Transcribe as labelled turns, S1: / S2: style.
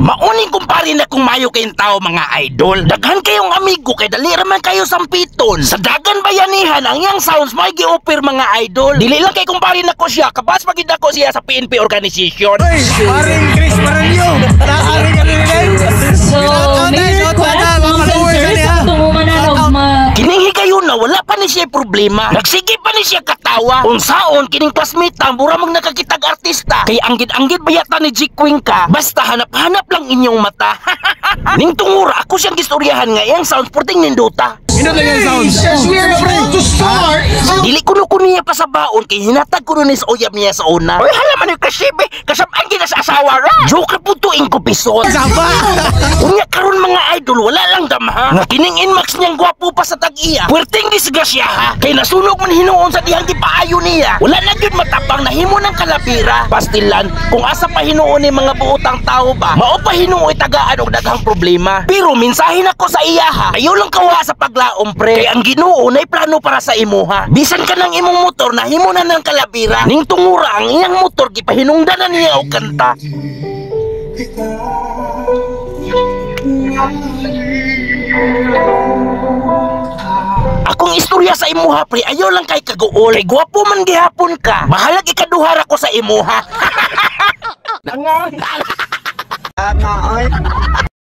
S1: Mauning kumpare na kung mayo kayong tao mga idol. Daghan kayong amigo kay dali raman kayo sampiton. Sa dagan bayanihan ang iyang sounds may gi-offer mga idol. Dili lang kay kumpare na ko siya kabas magid ako siya sa PNP organization.
S2: Paring Chris Maranyo. Naaring ka rin.
S3: So, may request mga sensors kung tumumanan og
S1: Kining higayon na wala pa ni siya problema. Nagsige pa ni siya katawa. Unsaon kining classmate mura mag nakakitag artista. Kay anggid-anggid bayata ni Jikwing ka. Basta hanap-hanap lang inyong mata. Ning tungura ako siyang gistoryahan nga iyang sounds porting ninduta.
S2: Ino lang yung sounds.
S4: We're about to start.
S1: Dili kuno niya pa sa baon kay hinatag ko ni sa uyab niya sa una. Oy hala man yung kasibe, kasabang gina sa asawa ra. Joke po tuing ko pison.
S2: Saba.
S1: Unya karon mga idol wala lang dama. Nga kining inmax niyang gwapo pa sa tag-iya. Puwerteng disgrasya ha. Kay nasunog man hinuon sa dihang gipaayo niya. Wala na gyud matapang nahimo ng kalabira. Pastilan kung asa pa hinuon ni mga buotang tao ba. Mao pa hinuoy tagaan og daghang problema. Pero minsahin ako sa iya ha. Ayaw lang kawa sa paglaom pre. Kay ang Ginoo nay plano para sa imuha. Bisan ka ng imong motor nahimo na ng kalabira. Ning tungura ang iyang motor gipahinungdan na niya og kanta. Akong istorya sa imuha pre, ayaw lang kay kaguol. Kay gwapo man gihapon ka. Bahalag ikaduhar ako sa imuha.